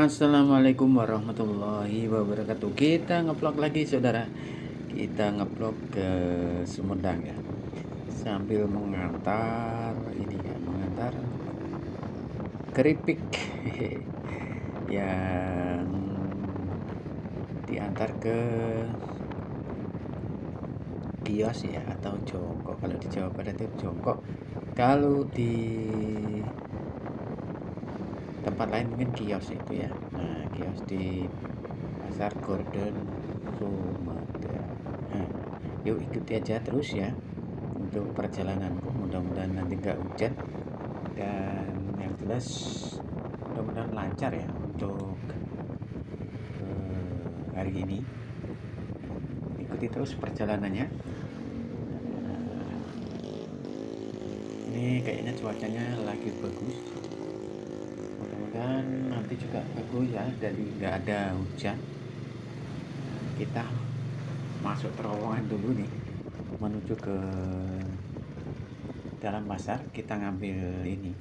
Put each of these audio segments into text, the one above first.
Assalamualaikum warahmatullahi wabarakatuh. Kita ngevlog lagi saudara. Kita ngevlog ke Sumedang ya. Sambil mengantar ini ya, mengantar keripik yang diantar ke kios ya, atau jongkok. Kalau di Jawa Barat itu jongkok. Kalau di tempat lain mungkin kios itu ya. Nah, kios di Pasar Gordon Sumedang. Nah, yuk ikuti aja terus ya untuk perjalananku. Mudah-mudahan nanti nggak hujan, dan yang jelas mudah-mudahan lancar ya untuk hari ini. Ikuti terus perjalanannya. Ini kayaknya cuacanya lagi bagus. Mudah-mudahan nanti juga bagus ya, jadi nggak ada hujan. Kita masuk terowongan dulu nih, menuju ke dalam pasar. Kita ngambil ini,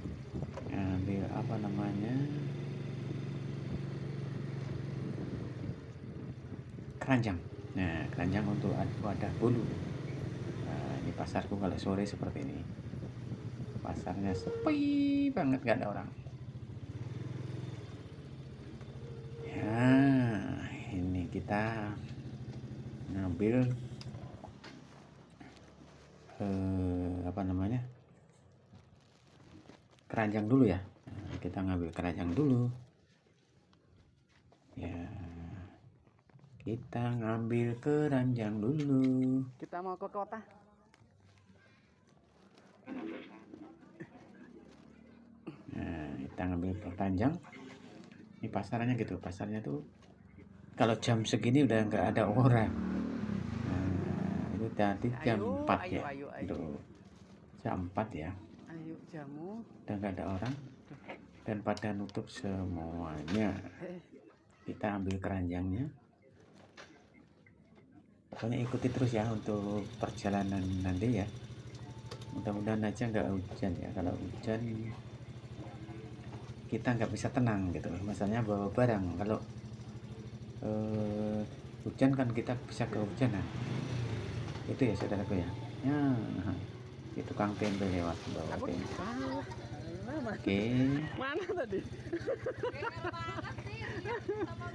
ngambil apa namanya, keranjang. Nah, keranjang untuk wadah bolu. Nah, ini pasarku kalau sore seperti ini. Pasarnya sepi banget, nggak ada orang. Ya, ini kita ngambil apa namanya, keranjang dulu ya. Nah, kita ngambil keranjang dulu ya. Kita ngambil keranjang dulu. Kita mau ke kota. Nah, kita ngambil keranjang. Ini pasarnya gitu. Pasarnya tuh kalau jam segini udah nggak ada orang. Nah, itu tadi jam 4 ya. Tuh, jam 4 ya. Ayo jamu. Udah nggak ada orang dan pada nutup semuanya. Kita ambil keranjangnya. Pokoknya ikuti terus ya untuk perjalanan nanti ya. Mudah-mudahan aja nggak hujan ya. Kalau hujan kita nggak bisa tenang gitu. Misalnya bawa barang, kalau hujan kan kita bisa kehujanan. Itu ya saudaraku ya. Ya, itu tukang tempe lewat bawa tempe. Oke. Mana tadi?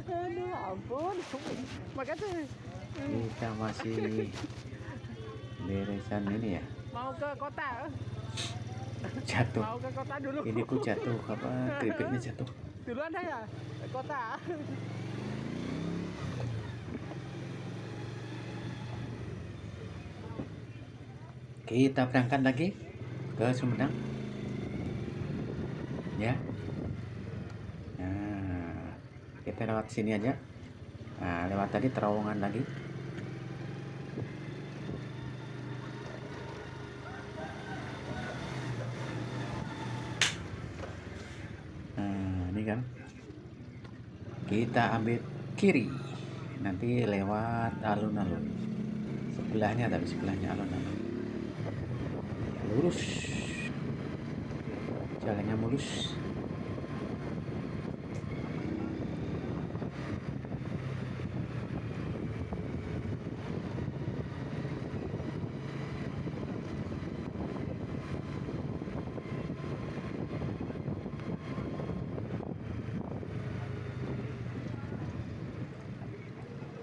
Aduh ampun. Makanya Kita masih beresan ini ya. mau ke kota. Jatuh. Mau ke kota dulu. Ini ku jatuh, apa keripiknya jatuh. Duluan saya ke kota. Kita berangkat lagi ke Sumedang ya. Nah, kita lewat sini aja. Nah, lewat tadi terowongan lagi. Nah, ini kan kita ambil kiri, nanti lewat alun-alun sebelahnya, tapi sebelahnya alun-alun. Lurus, jalannya mulus.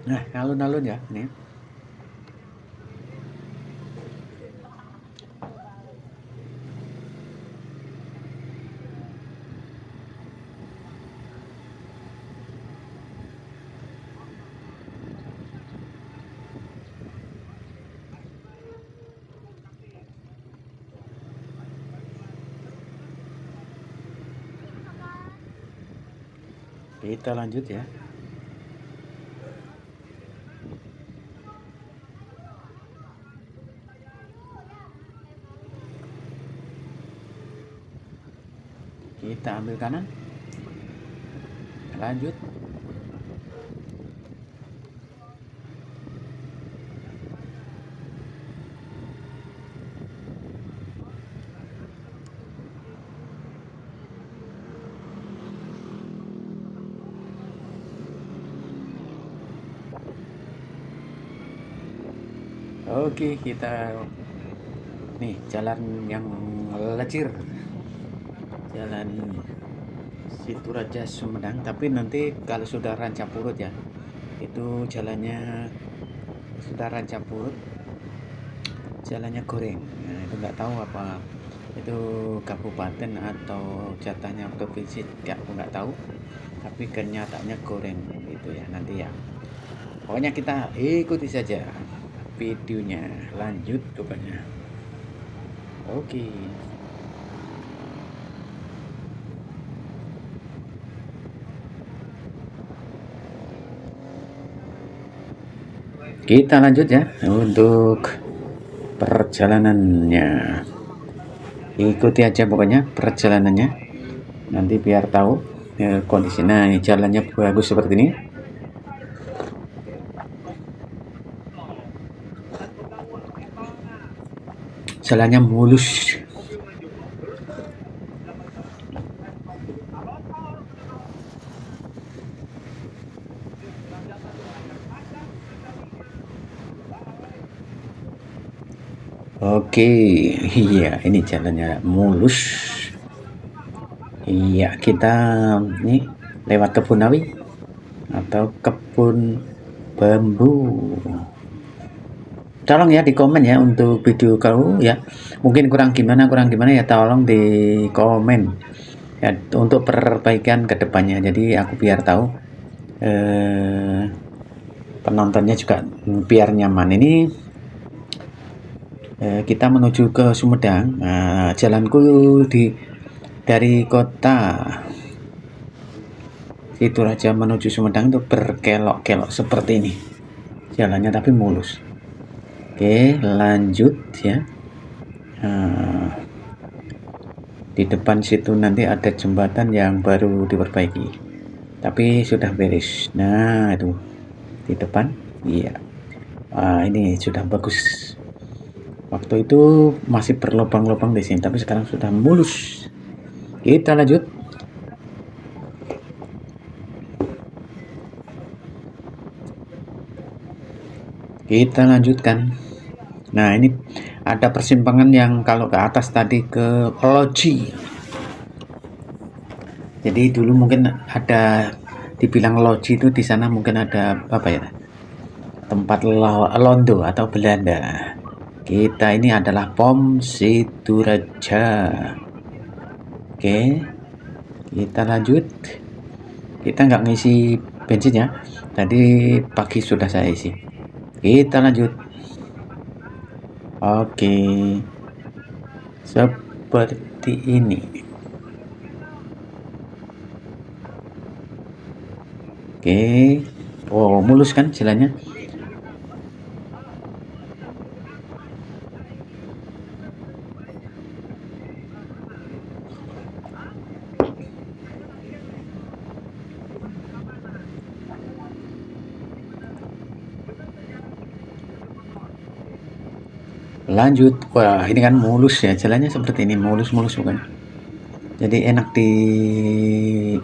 Nah, alun-alun ya ini. Kita lanjut ya. Kita ambil kanan, lanjut. Oke, kita nih jalan yang lecir, jalan Situraja Sumedang. Tapi nanti kalau sudah Rancapurut ya, itu jalannya sudah Rancapurut, jalannya goreng. Nah, itu nggak tahu apa itu kabupaten atau jatahnya provinsi, ya aku nggak tahu. Tapi kenyataannya goreng gitu ya nanti ya. Pokoknya kita ikuti saja videonya, lanjut pokoknya. Oke. Kita lanjut ya untuk perjalanannya. Ikuti aja pokoknya perjalanannya. Nanti biar tahu ya, kondisi. Nah, ini jalannya bagus seperti ini. Jalannya mulus. Oke, iya ini jalannya mulus. Iya, kita nih lewat kebun awi atau kebun bambu. Tolong ya di komen ya untuk video kau ya. Mungkin kurang gimana ya, tolong di komen ya untuk perbaikan kedepannya. Jadi aku biar tahu penontonnya juga biar nyaman. Ini kita menuju ke Sumedang. Nah, jalanku dari kota Situraja menuju Sumedang itu berkelok-kelok seperti ini jalannya, tapi mulus. Oke, lanjut ya. Di depan situ nanti ada jembatan yang baru diperbaiki, tapi sudah beres. Nah, itu di depan, iya. Ini sudah bagus. Waktu itu masih berlubang-lubang di sini, tapi sekarang sudah mulus. Kita lanjut. Kita lanjutkan. Nah, ini ada persimpangan yang kalau ke atas tadi ke Loji. Jadi dulu mungkin ada dibilang Loji itu di sana mungkin ada apa ya? Tempat londo atau Belanda. Kita ini adalah Pom Situraja. Oke, kita lanjut. Kita nggak ngisi bensin ya. Tadi pagi sudah saya isi. Kita lanjut. Oke, seperti ini. Oke, oh mulus kan jalannya. Lanjut. Wah, ini kan mulus ya, jalannya seperti ini, mulus-mulus bukan. Jadi enak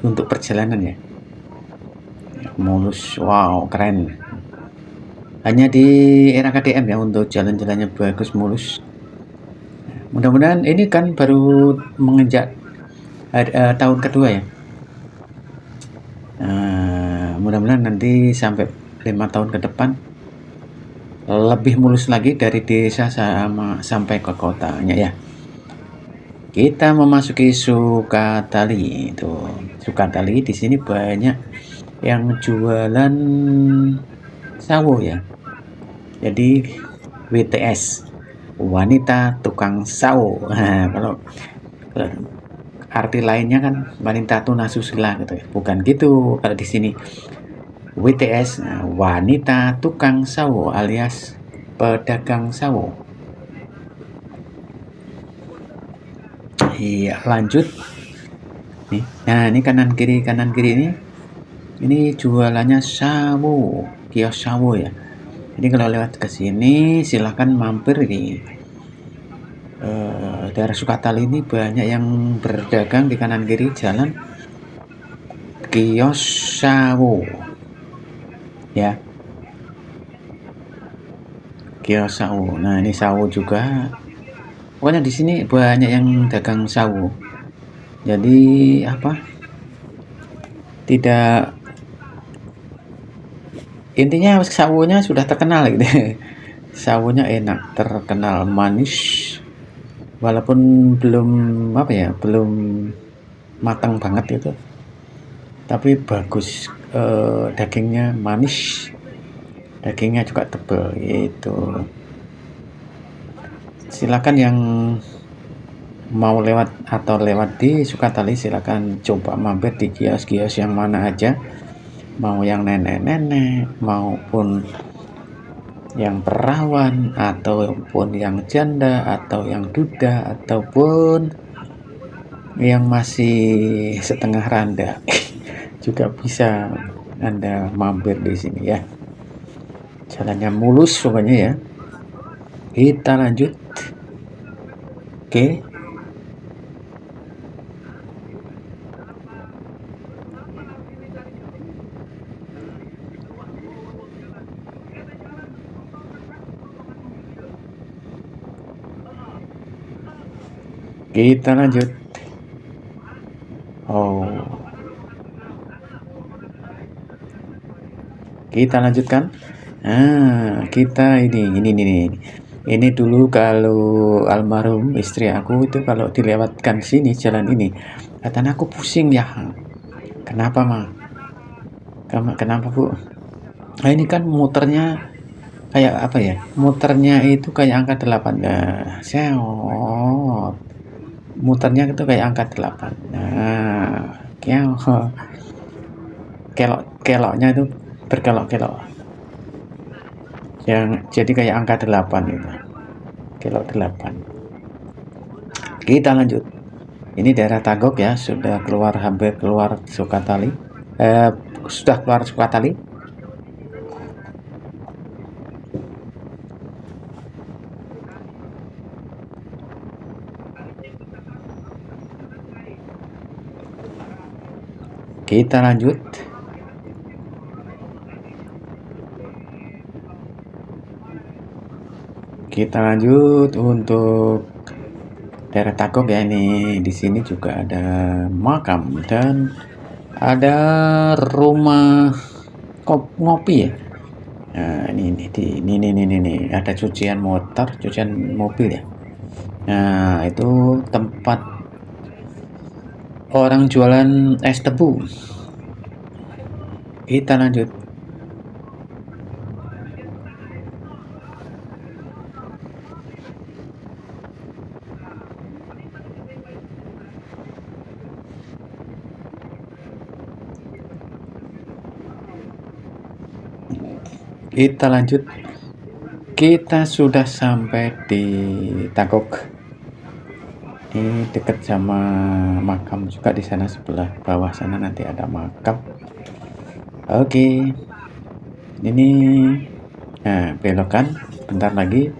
untuk perjalanan ya. Mulus, wow, keren. Hanya di era KDM ya untuk jalan-jalannya bagus, mulus. Mudah-mudahan ini kan baru menginjak tahun kedua ya. Mudah-mudahan nanti sampai 5 tahun ke depan lebih mulus lagi dari desa sampai ke kotanya ya. Kita memasuki Sukatali. Itu Sukatali, di sini banyak yang jualan sawo ya. Jadi WTS, wanita tukang sawo. Nah, kalau arti lainnya kan wanita tunasusila gitu ya. Bukan gitu kalau di sini. WTS, wanita tukang sawo alias pedagang sawo. Iya, lanjut nih. Nah, ini kanan kiri ini jualannya sawo, kios sawo ya. Jadi kalau lewat ke sini silahkan mampir di daerah Sukatali. Ini banyak yang berdagang di kanan kiri jalan, kios sawo ya. kios sawo. Nah, ini sawo juga. Pokoknya di sini banyak yang dagang sawo. Jadi apa? Tidak, intinya sawonya sudah terkenal gitu. Sawonya enak, terkenal manis. Walaupun belum apa ya, belum matang banget itu, tapi bagus. Dagingnya manis, dagingnya juga tebal gitu. Silakan yang mau lewat atau lewat di Sukatali, silakan coba mampir di kios-kios yang mana aja, mau yang nenek-nenek maupun yang perawan ataupun yang janda atau yang duda ataupun yang masih setengah randa juga bisa Anda mampir di sini ya. Jalannya mulus pokoknya ya. Kita lanjut. Oke. Kita lanjut. Oh. Kita lanjutkan. Kita ini dulu kalau almarhum istri aku itu kalau dilewatkan sini jalan ini, katanya aku pusing ya. Kenapa, Ma? Kenapa, Bu? Nah, ini kan muternya kayak apa ya? Muternya itu kayak angka 8. Nah, seot. Muternya itu kayak angka 8. Nah, keloknya itu berkelok-kelok. Yang jadi kayak angka 8 itu. Kelok 8. Kita lanjut. Ini daerah Tagok ya, sudah hampir keluar Sukatali. Sudah keluar Sukatali. Kita lanjut. Kita lanjut untuk daerah Tagok ya. Ini di sini juga ada makam dan ada rumah ngopi ya. Nah, ini ada cucian motor, cucian mobil ya. Nah, itu tempat orang jualan es tebu. Kita lanjut. Kita lanjut. Kita sudah sampai di Tagok. Ini dekat sama makam juga, di sana sebelah bawah sana nanti ada makam. Oke. Ini belokan bentar lagi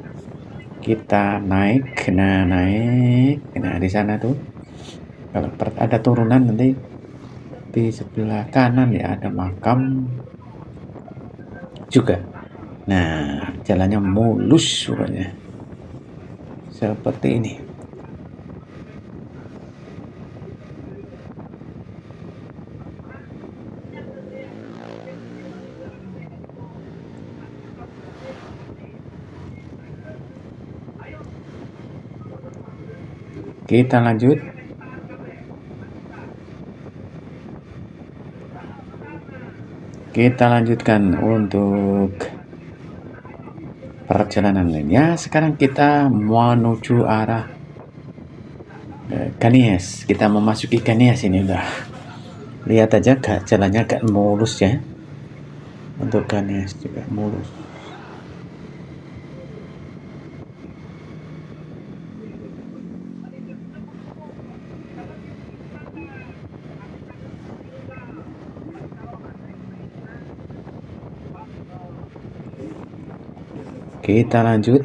kita naik. Nah, di sana tuh kalau ada turunan nanti di sebelah kanan ya ada makam juga. Nah, jalannya mulus pokoknya. Seperti ini. Kita lanjut. Kita lanjutkan untuk perjalanan lainnya. Sekarang kita menuju arah Kanies. Kita memasuki Kanies ini udah. Lihat aja jalannya agak mulus ya. Untuk Kanies juga mulus. Kita lanjut.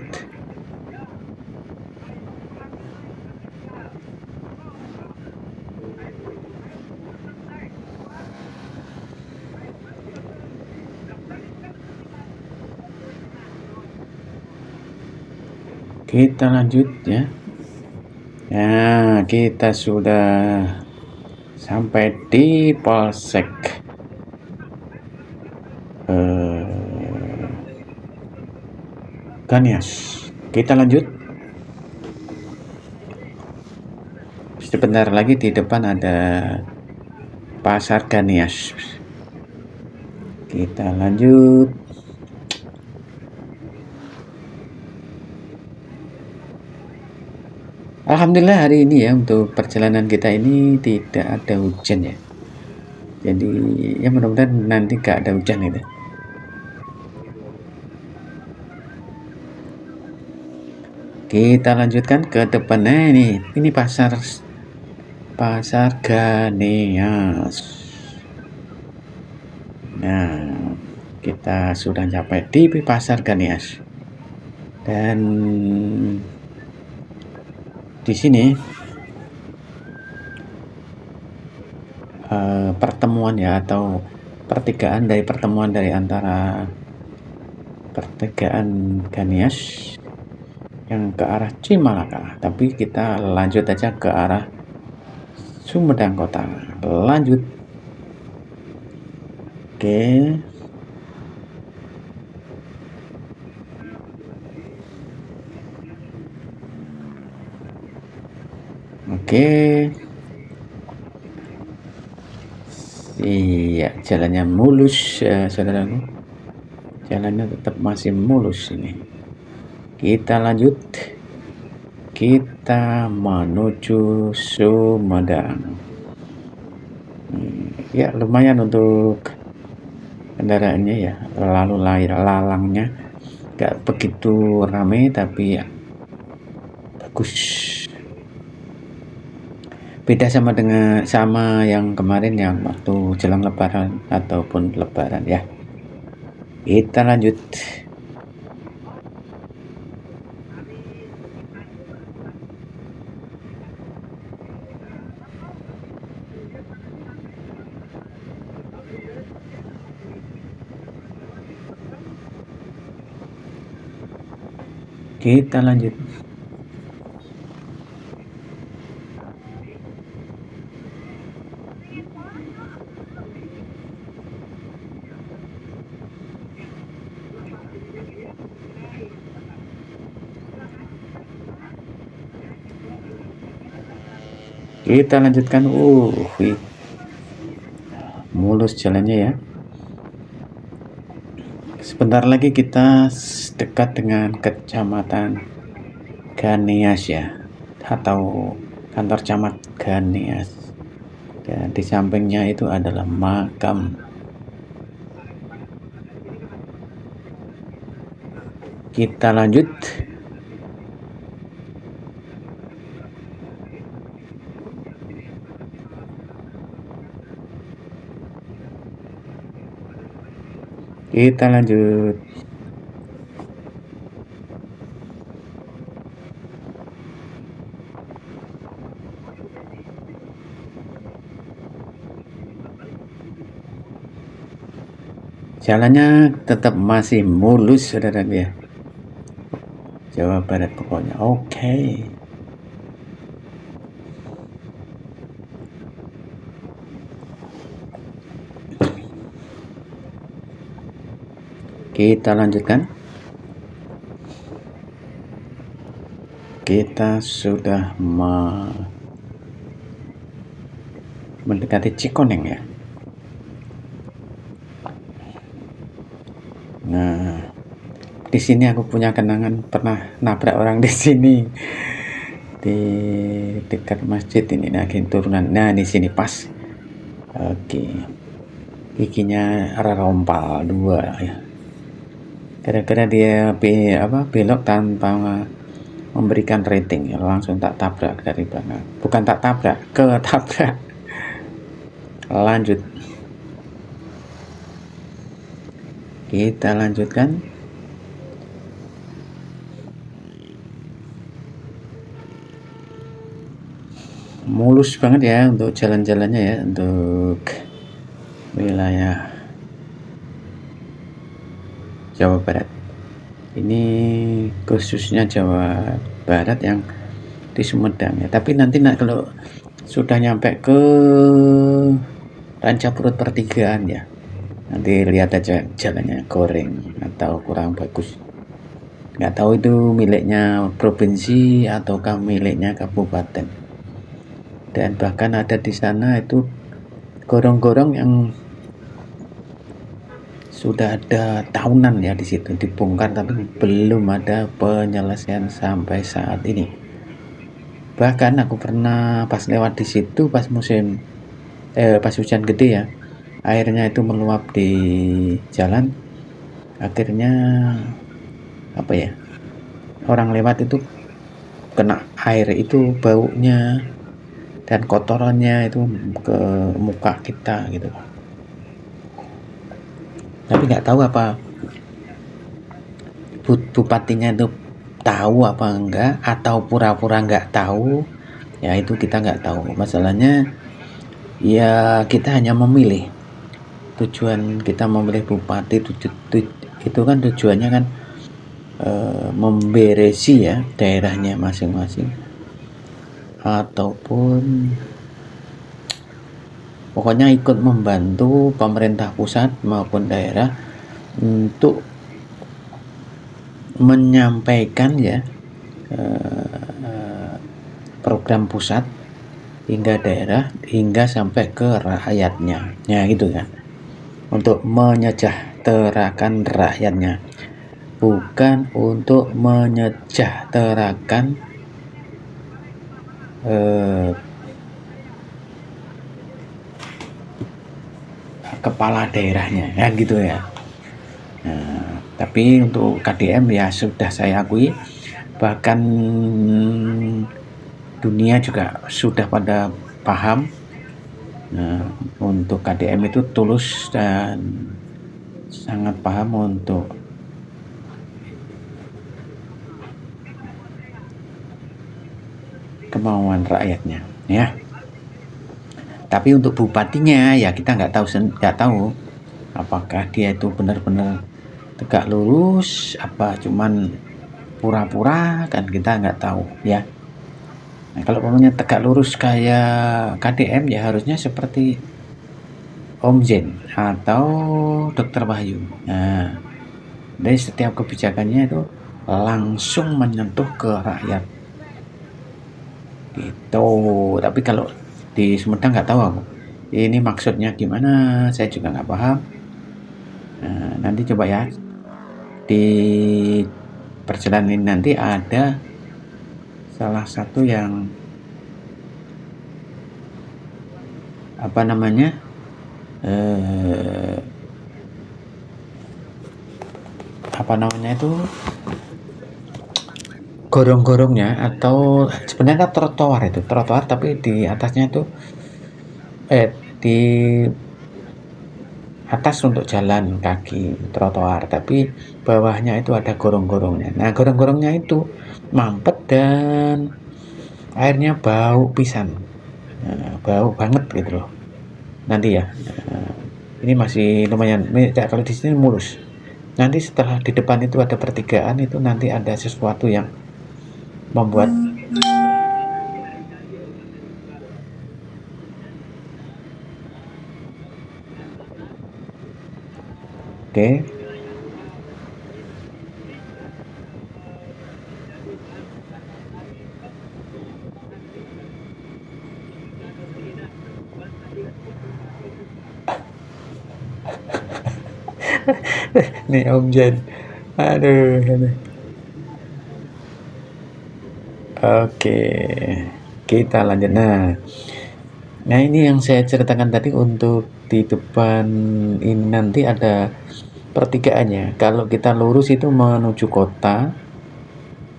Kita lanjut ya. Nah, kita sudah sampai di Polsek Ganias. Kita lanjut. Sebentar lagi di depan ada Pasar Ganias. Kita lanjut. Alhamdulillah hari ini ya, untuk perjalanan kita ini tidak ada hujan ya. Jadi ya mudah-mudahan nanti gak ada hujan gitu. Kita lanjutkan ke depannya ini pasar Ganias. Nah, kita sudah sampai di pasar Ganias. Dan di sini pertemuan ya, atau pertigaan dari antara pertigaan Ganias yang ke arah Cimalaka, tapi kita lanjut aja ke arah Sumedang Kota. Lanjut. Oke. Iya, jalannya mulus, saudaraku. Jalannya tetap masih mulus ini. Kita lanjut. Kita menuju Sumedang. Ya, lumayan untuk kendaraannya ya, lalu lalangnya gak begitu ramai, tapi ya bagus. Beda sama yang kemarin yang waktu jelang lebaran ataupun lebaran ya. Kita lanjut. Kita lanjut. Kita lanjutkan. Mulus jalannya ya. Sebentar lagi kita dekat dengan Kecamatan Ganias ya, atau kantor camat Ganias. Dan di sampingnya itu adalah makam. Kita lanjut. Kita lanjut. Jalannya tetap masih mulus, saudara ya. Jawa Barat pokoknya. Oke. Kita lanjutkan. Kita sudah mendekati Cikoneng ya. Nah, di sini aku punya kenangan pernah nabrak orang di sini, di dekat masjid ini. Nah, turunan. Nah, di sini pas. Oke. Giginya rompal 2 ya. Gara-gara dia belok tanpa memberikan rating, langsung tak tabrak dari belakang. Bukan tak tabrak, ketabrak. Lanjut. Kita lanjutkan. Mulus banget ya untuk jalan-jalannya ya, untuk wilayah Jawa Barat. Ini khususnya Jawa Barat yang di Sumedang ya. Tapi nanti kalau sudah nyampe ke Rancapurut pertigaan ya, nanti lihat aja jalannya goreng atau kurang bagus. Nggak tahu itu miliknya provinsi ataukah miliknya kabupaten. Dan bahkan ada di sana itu gorong-gorong yang sudah ada tahunan ya di situ dibongkar, tapi belum ada penyelesaian sampai saat ini. Bahkan aku pernah pas lewat di situ pas pas hujan gede ya, airnya itu meluap di jalan, akhirnya apa ya, orang lewat itu kena air itu, baunya dan kotorannya itu ke muka kita gitu. Tapi nggak tahu apa bupatinya itu tahu apa enggak, atau pura-pura nggak tahu ya, itu kita nggak tahu. Masalahnya ya kita hanya memilih, tujuan kita memilih bupati itu kan tujuannya kan memberesi ya daerahnya masing-masing, ataupun pokoknya ikut membantu pemerintah pusat maupun daerah untuk menyampaikan ya program pusat hingga daerah, hingga sampai ke rakyatnya ya gitu kan, untuk menyejahterakan rakyatnya, bukan untuk menyejahterakan kepala daerahnya kan gitu ya. Nah, tapi untuk KDM ya sudah saya akui, bahkan dunia juga sudah pada paham. Nah, untuk KDM itu tulus dan sangat paham untuk kemauan rakyatnya ya. Tapi untuk bupatinya ya kita nggak tahu apakah dia itu benar-benar tegak lurus apa cuman pura-pura, kan kita nggak tahu ya. Nah, kalau pokoknya tegak lurus kayak KDM ya harusnya seperti Om Zen atau Dr. Wahyu. Nah, dari setiap kebijakannya itu langsung menyentuh ke rakyat gitu. Tapi kalau di Sumedang nggak tahu aku ini maksudnya gimana, saya juga nggak paham. Nah, nanti coba ya di perjalanan ini nanti ada salah satu yang apa namanya itu gorong-gorongnya, atau sebenarnya trotoar tapi di atasnya itu di atas untuk jalan kaki trotoar, tapi bawahnya itu ada gorong-gorongnya. Nah, gorong-gorongnya itu mampet dan airnya bau pisan. Nah, bau banget gitu loh. Nanti ya, ini masih lumayan. Kalau di sini mulus. Nanti setelah di depan itu ada pertigaan, itu nanti ada sesuatu yang membuat oke. Nih Om Jen, aduh. Oke, kita lanjut. Nah ini yang saya ceritakan tadi, untuk di depan ini nanti ada pertigaannya. Kalau kita lurus itu menuju kota,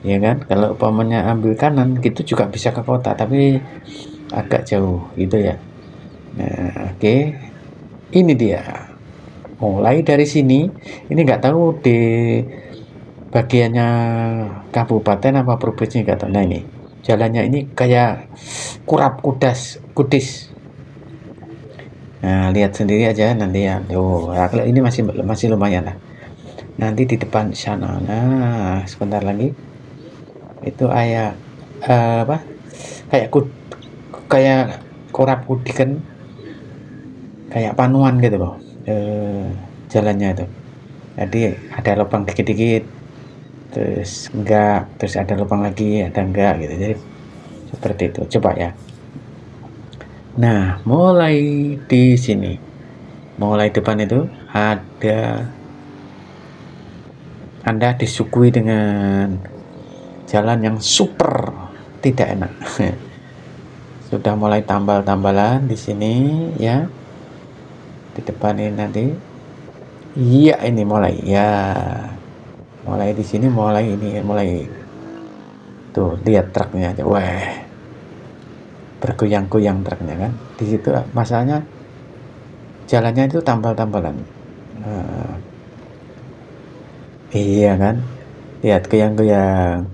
ya kan. Kalau umpamanya ambil kanan, gitu juga bisa ke kota, tapi agak jauh gitu ya. Nah, oke. Ini dia. Mulai dari sini, ini nggak tahu di bagiannya kabupaten apa provinsi nggak tahu. Nah ini jalannya ini kayak kudis. Nah, lihat sendiri aja nanti ya. Kalau ini masih lumayan lah. nanti di depan sana. Nah, sebentar lagi itu kayak apa? Kayak korap kudi kan, kayak panuan gitu loh. Jalannya itu. Jadi ada lubang dikit-dikit, terus enggak, terus ada lubang lagi, ada enggak gitu. Jadi seperti itu. Coba ya. Nah, mulai di sini, mulai depan itu ada, Anda disuguhi dengan jalan yang super tidak enak. Sudah mulai tambal-tambalan di sini ya. Di depan ini nanti. Iya, ini mulai ya. Mulai di sini, mulai ini, mulai. Tuh, lihat truknya aja. Wah, bergoyang-goyang truknya kan. Di situ masalahnya jalannya itu tambal-tambalan. Nah, iya kan, lihat goyang-goyang.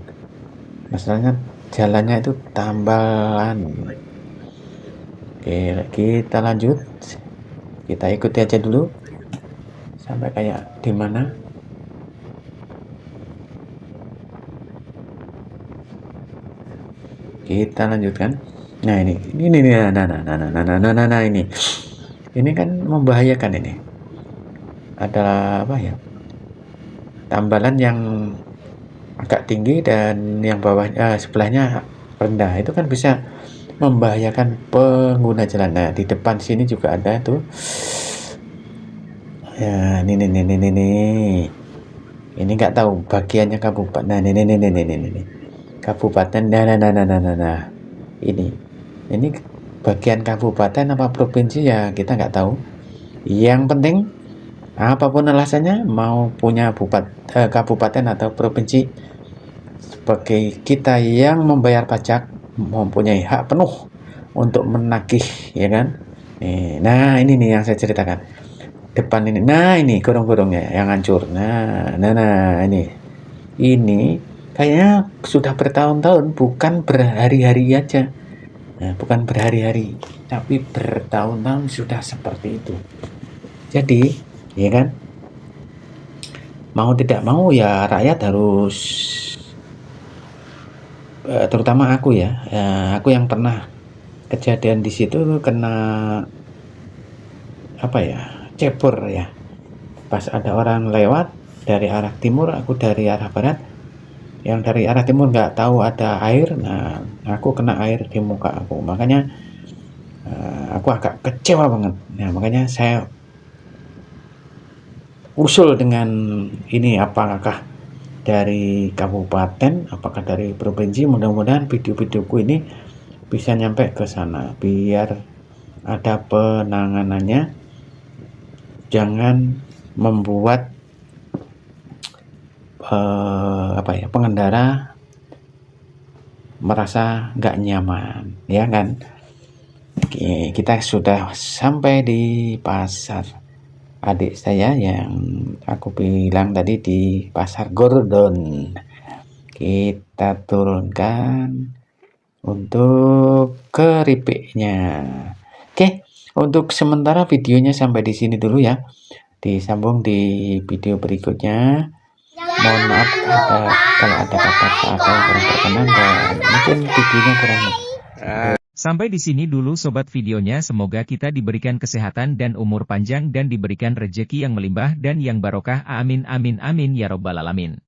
Masalahnya jalannya itu tambalan. Oke, kita lanjut. Kita ikuti aja dulu sampai kayak di mana. Kita lanjutkan. Nah, ini ini kan membahayakan ini. Ada apa ya? Tambalan yang agak tinggi dan yang bawah sebelahnya rendah. Itu kan bisa membahayakan pengguna jalan. Nah, di depan sini juga ada tuh. Ya, ini. Ini nggak tahu bagiannya kabupaten. Nah, ini. Kabupaten. Nah. Ini bagian kabupaten apa provinsi ya kita nggak tahu. Yang penting apapun alasannya, mau punya kabupaten atau provinsi, sebagai kita yang membayar pajak mempunyai hak penuh untuk menagih, ya kan? Nah, ini nih yang saya ceritakan. Depan ini. Nah, ini gorong-gorongnya yang hancur. Nah, ini kayaknya sudah bertahun-tahun, bukan berhari-hari aja. Nah, bukan berhari-hari, tapi bertahun-tahun sudah seperti itu. Jadi, ya kan, mau tidak mau ya rakyat harus, terutama aku ya, aku yang pernah kejadian di situ kena apa ya, cebur ya. Pas ada orang lewat dari arah timur, aku dari arah barat. Yang dari arah timur nggak tahu ada air, nah aku kena air di muka aku, makanya aku agak kecewa banget. Nah, makanya saya usul dengan ini, apakah dari kabupaten, apakah dari provinsi, mudah-mudahan video-videoku ini bisa nyampe ke sana biar ada penanganannya, jangan membuat pengendara merasa nggak nyaman, ya kan? Oke, kita sudah sampai di pasar adik saya yang aku bilang tadi, di pasar Gordon. Kita turunkan untuk keripiknya. Oke, untuk sementara videonya sampai di sini dulu ya. Disambung di video berikutnya. Mohon maaf kalau ada kata-kata yang kurang berkenan dan mungkin videonya kurang. Sampai di sini dulu sobat videonya, semoga kita diberikan kesehatan dan umur panjang dan diberikan rejeki yang melimpah dan yang barokah. Amin amin amin ya robbal alamin.